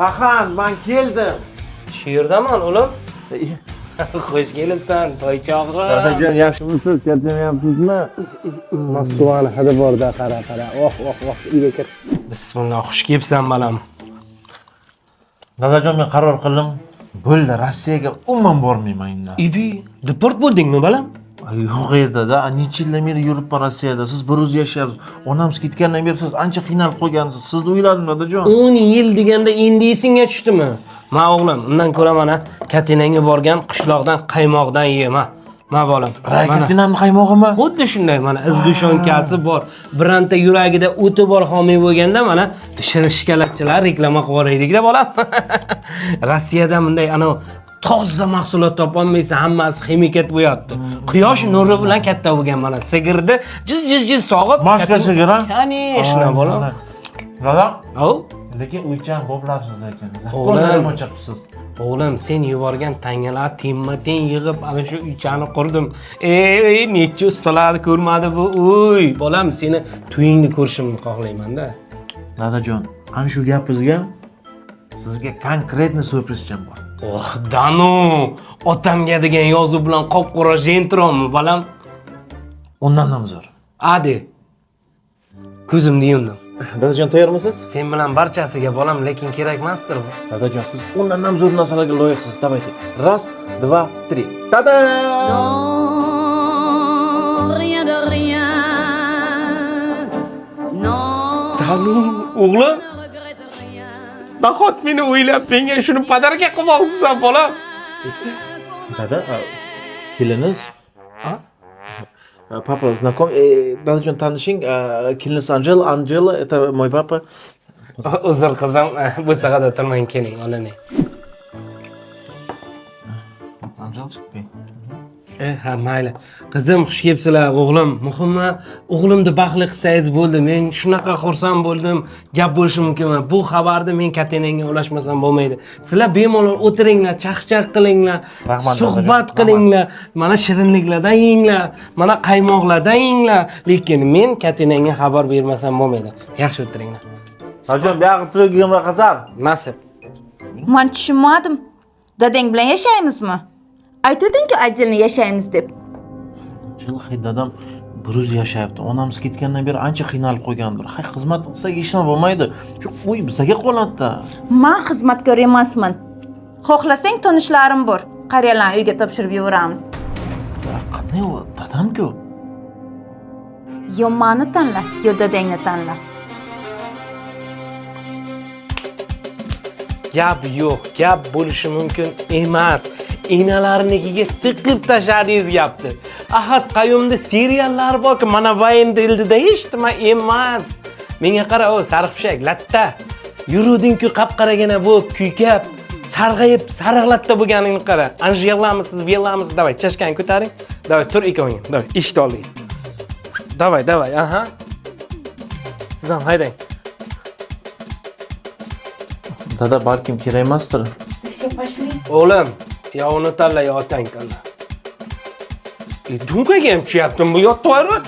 Paxan, men keldim. Shu yerdaman o'g'lim. Xush kelibsan, toychog'i. Dadajon, yaxshimisiz? Charchamayapsizmi? Moskvani hidi borda qara. Oh, uyga kir. Bismillah, xush kelibsan balam. Dadajon, men qaror qildim. Bo'ldi, Rossiyaga umuman bormayman endi. Ibi, deport bo'ldingmi balam? Yo'q edi-da, necha yildan beri yuribman Rossiyada. Siz bir o'zi yashayapsiz. Onamiz ketgandan beri siz ancha qiynalib qo'ygansiz. Sizni o'yladim, dadajon. 10 yil deganda endi esingga tushdimi? Ma o'g'lim, undan ko'ra mana Katinanga borgan qishloqdan qaymoqdan yema. Ma bolam. Katinamni qaymog'imi? Xuddi shunday, mana izgu shonkasi bor. Biranta yuragida o'ti bor homiy bo'lganda mana shirin shikalatchilar reklama qilib yuboraydik-da bolam. Rossiyada bunday toza mahsulot topolmaysan, hammasi ximikat bo'yapti. Quyosh nuri bilan katta bo'lgan mana. Sigirni jiz sog'ib, Moshka sigir, ha? Kanishna bolam. Dada? Au? Lekin o'ychan bo'blabsiz lekin. O'g'lim, o'g'lim, sen yuborgan tangalar temma-teng yig'ib ana shu uychani qurdim. Necha ustalarni ko'rmadi bu uy. Bolam, seni to'yingni ko'rishimni xohlayman-da. Dadajon, ana shu gapingizga sizga konkretni surprizcham bor. Oh, Danu, otamga degan yozuv bilan qop-qora jentronmi, bolam? Undan ham zo'r. Adi. Ko'zimni yumdim. Dadajon, tayyormisiz? Sen bilan barchasiga bolam, lekin kerak emasdir bu. Dadajon, siz undan ham zo'r narsalarga loyiqsiz. Давайте. 1, 2, 3. Tada! Rien de rien. Non. Danu, o'g'lim, Ne regrette rien. nahot meni o'ylab menga shuni padarga qilmoqchisan, bolam? Dada, keliniz? Ha? Papa знаком. Dadajon, tanishing, keliniz Angela, это мой papa. Uzr qizim, bu sahada tilmang keling, onani. Angela chiqib. Ha, mayli. Qizim, xush kelibsizlar, o'g'lim. Muhimi, o'g'limni baxtli qilsangiz bo'ldi. Men shunaqa xursand bo'ldim. Gap bo'lishi mumkin. Bu xabarni men Katinanga ulashmasam bo'lmaydi. Sizlar bemalol o'tiringlar, chaqchaq qilinglar, suhbat qilinglar, mana shirinliklardan yenglar, mana qaymoqlardan yenglar. Lekin men Katinanga xabar bermasam bo'lmaydi. Yaxshi o'tiringlar. Dadajon, bu yoqqa to'yga qasam. Nasib. Men tushunmadim. Dadang bilan yashaymizmi? Aytding-ku, ajilni yashaymiz deb. Hay dadam bir o'zi yashayapti. Onamiz ketgandan beri ancha qiynalib qo'ygandir. Hay, xizmat qilsak hech nima bo'lmaydi. Shu uy bizga qoladi-da. Men xizmatkor emasman. Xohlasang tanishlarim bor. Qariyalarni uyga topshirib yuboramiz. Qanday u? Dadam-ku. Yo meni tanla, yo dadangni tanla. Gap yo'q, gap bo'lishi mumkin emas. Enalarnikiga tiqib tashladingiz gapni. Ahad Qayumda seriallar borki, mana Vayn dildida hech nima emas. Menga qara, o sarg'pishak, latta. Yuruding-ku qap-qaragina bo'lib, kuykab, sarg'ayib, sariqlatda bo'lganingni qara. Anjelamisiz, Bellamisiz, davay, chashkani ko'taring. Davay, tur ikkoving. Davay, eshitib oling. Davay, aha. Siz ham haydang. Dada, balkim kerak emasdir. Все пошли. O'g'lim, yo uni tanla, yo otang tanla. Dunkaga ham tushyaptimi bu yotib qo'yarvat?